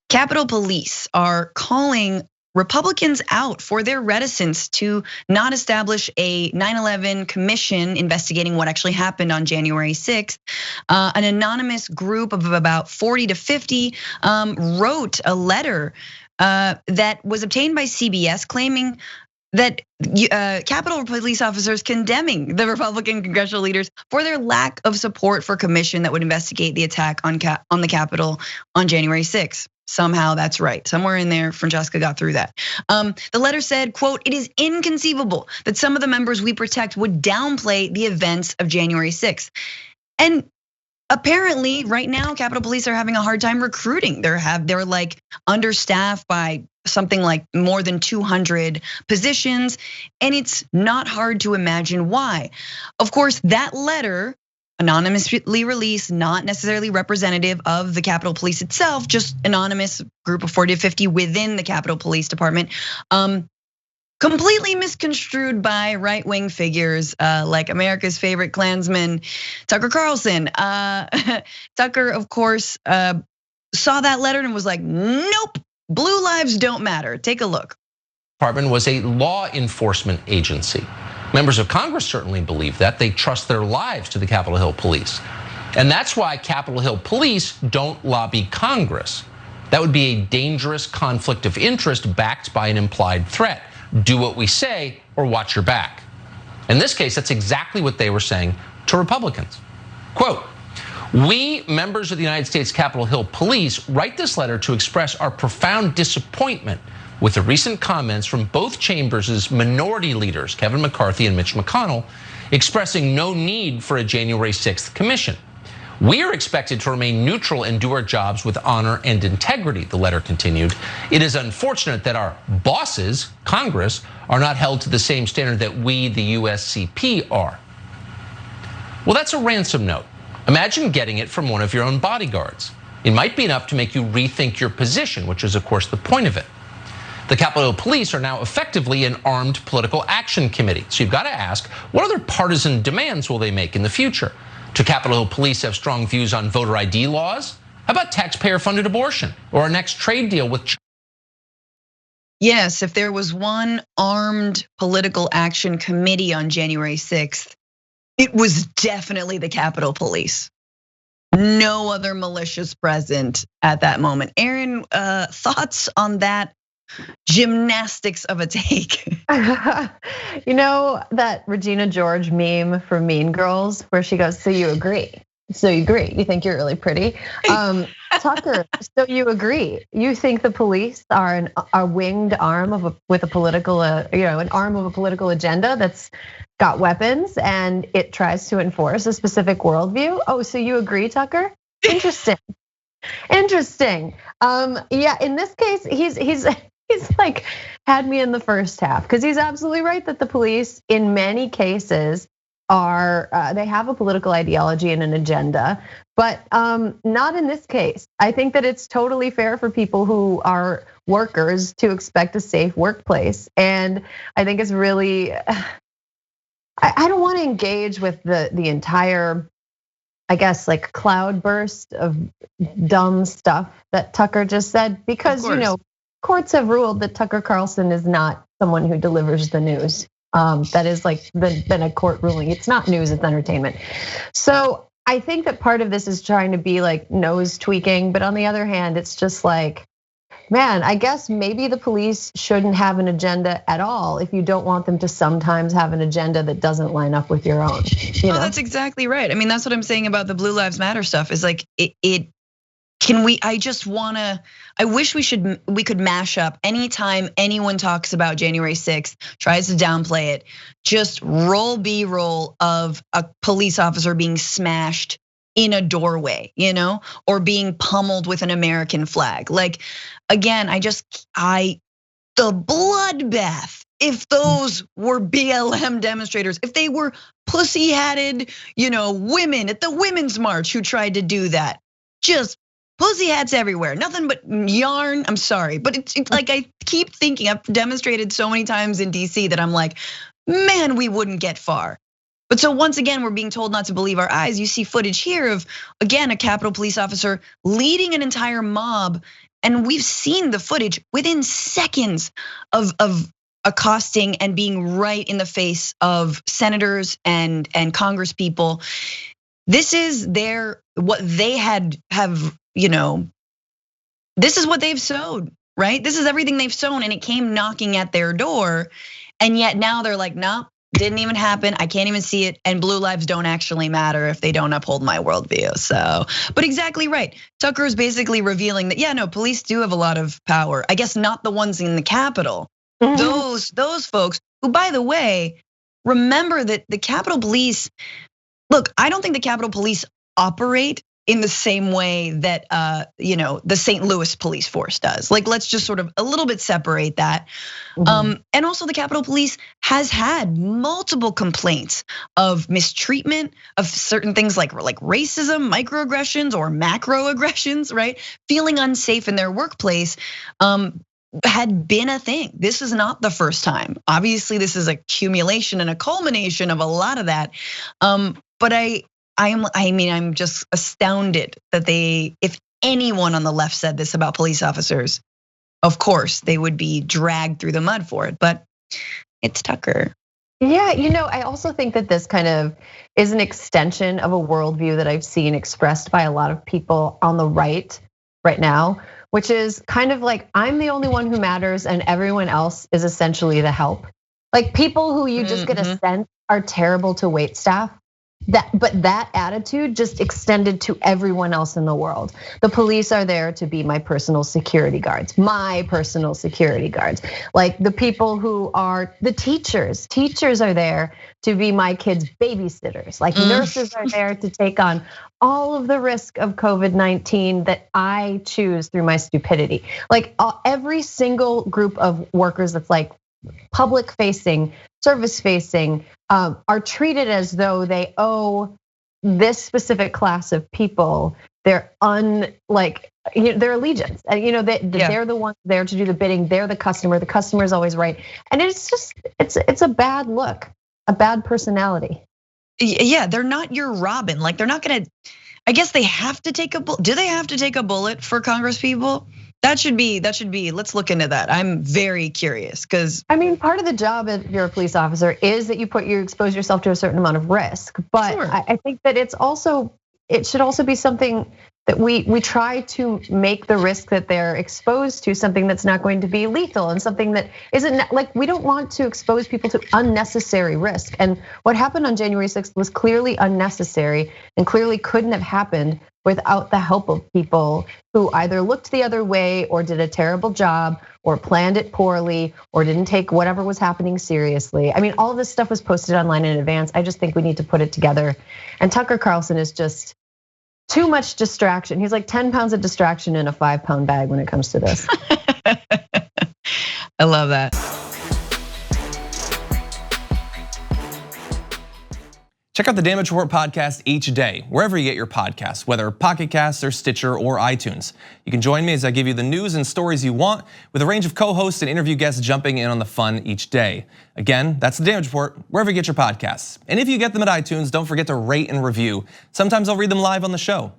Capitol Police are calling Republicans out for their reticence to not establish a 9/11 commission investigating what actually happened on January 6th. An anonymous group of about 40 to 50 wrote a letter that was obtained by CBS claiming that Capitol police officers condemning the Republican congressional leaders for their lack of support for a commission that would investigate the attack on the Capitol on January 6th. Somehow that's right. Somewhere in there, Francesca got through that. The letter said, quote, "It is inconceivable that some of the members we protect would downplay the events of January 6th. And apparently right now, Capitol Police are having a hard time recruiting. They're like understaffed by something like more than 200 positions. And it's not hard to imagine why. Of course, that letter, anonymously released, not necessarily representative of the Capitol Police itself, just anonymous group of 40 to 50 within the Capitol Police Department, completely misconstrued by right-wing figures like America's favorite Klansman, Tucker Carlson. Tucker, of course, saw that letter and was like, nope, blue lives don't matter. Take a look. Department was a law enforcement agency. Members of Congress certainly believe that. They trust their lives to the Capitol Hill Police. And that's why Capitol Hill Police don't lobby Congress. That would be a dangerous conflict of interest backed by an implied threat. Do what we say or watch your back. In this case, that's exactly what they were saying to Republicans. Quote, "We, members of the United States Capitol Hill Police, write this letter to express our profound disappointment with the recent comments from both chambers' minority leaders, Kevin McCarthy and Mitch McConnell, expressing no need for a January 6th commission. We are expected to remain neutral and do our jobs with honor and integrity," the letter continued. "It is unfortunate that our bosses, Congress, are not held to the same standard that we, the USCP, are." Well, that's a ransom note. Imagine getting it from one of your own bodyguards. It might be enough to make you rethink your position, which is, of course, the point of it. The Capitol Hill Police are now effectively an armed political action committee. So you've got to ask, what other partisan demands will they make in the future? Do Capitol Hill Police have strong views on voter ID laws? How about taxpayer-funded abortion or our next trade deal with China? Yes, if there was one armed political action committee on January 6th, it was definitely the Capitol Police. No other militias present at that moment. Erin, thoughts on that gymnastics of a take? You know that Regina George meme from Mean Girls where she goes, "So you agree? So you agree? You think you're really pretty?" Tucker, so you agree? You think the police are a winged arm with a political, an arm of a political agenda that's got weapons and it tries to enforce a specific worldview? Oh, so you agree, Tucker? Interesting. Interesting. Yeah, in this case, he's like had me in the first half because he's absolutely right that the police in many cases are, they have a political ideology and an agenda, but not in this case. I think that it's totally fair for people who are workers to expect a safe workplace. And I think it's really, I don't want to engage with the entire, I guess, like cloudburst of dumb stuff that Tucker just said, because courts have ruled that Tucker Carlson is not someone who delivers the news. That is like been a court ruling. It's not news, it's entertainment. So I think that part of this is trying to be like nose tweaking, but on the other hand, it's just like, man, I guess maybe the police shouldn't have an agenda at all if you don't want them to sometimes have an agenda that doesn't line up with your own. You know? That's exactly right. I mean, that's what I'm saying about the Blue Lives Matter stuff is like I wish we could mash up anytime anyone talks about January 6th, tries to downplay it, just roll B-roll of a police officer being smashed in a doorway, or being pummeled with an American flag. Like, again, the bloodbath, if those were BLM demonstrators, if they were pussy-hatted, women at the Women's March who tried to do that, just pussy hats everywhere, nothing but yarn. I'm sorry, but it's like I keep thinking, I've demonstrated so many times in DC that I'm like, man, we wouldn't get far. But so once again, we're being told not to believe our eyes. You see footage here of, again, a Capitol Police officer leading an entire mob And we've seen the footage within seconds of accosting and being right in the face of senators and Congress people. This is what they have, this is what they've sowed, right? This is everything they've sown, and it came knocking at their door. And yet now they're like, no, didn't even happen. I can't even see it. And blue lives don't actually matter if they don't uphold my worldview. So, but exactly right. Tucker is basically revealing that, yeah, no, police do have a lot of power. I guess not the ones in the Capitol. Those folks who, by the way, remember that the Capitol Police, look, I don't think the Capitol Police operate in the same way that the St. Louis police force does. Like, let's just sort of a little bit separate that. And also the Capitol Police has had multiple complaints of mistreatment, of certain things like racism, microaggressions or macroaggressions, right? Feeling unsafe in their workplace had been a thing. This is not the first time. Obviously, this is a accumulation and a culmination of a lot of that. But I'm just astounded that if anyone on the left said this about police officers, of course they would be dragged through the mud for it, but it's Tucker. Yeah, I also think that this kind of is an extension of a worldview that I've seen expressed by a lot of people on the right now, which is kind of like, I'm the only one who matters and everyone else is essentially the help. Like, people who you just get a sense are terrible to wait staff. But that attitude just extended to everyone else in the world. The police are there to be my personal security guards, Like the people who are the teachers are there to be my kids' babysitters. Like nurses are there to take on all of the risk of COVID-19 that I choose through my stupidity. Like every single group of workers that's like public facing, service facing, are treated as though they owe this specific class of people their their allegiance. And they're the ones there to do the bidding. They're the customer. The customer is always right. And it's a bad look, a bad personality. Yeah, they're not your Robin. Like, they're not gonna. I guess they have to take a bullet. Do they have to take a bullet for Congress people? That should be, let's look into that. I'm very curious because part of the job if you're a police officer is that you expose yourself to a certain amount of risk. But sure. I think that it should also be something that we try to make the risk that they're exposed to something that's not going to be lethal and something that isn't, like, we don't want to expose people to unnecessary risk. And what happened on January 6th was clearly unnecessary and clearly couldn't have happened without the help of people who either looked the other way or did a terrible job or planned it poorly or didn't take whatever was happening seriously. All of this stuff was posted online in advance. I just think we need to put it together. And Tucker Carlson is just too much distraction. He's like 10 pounds of distraction in a 5-pound bag when it comes to this. I love that. Check out the Damage Report podcast each day, wherever you get your podcasts, whether Pocket Casts or Stitcher or iTunes. You can join me as I give you the news and stories you want, with a range of co-hosts and interview guests jumping in on the fun each day. Again, that's the Damage Report, wherever you get your podcasts. And if you get them at iTunes, don't forget to rate and review. Sometimes I'll read them live on the show.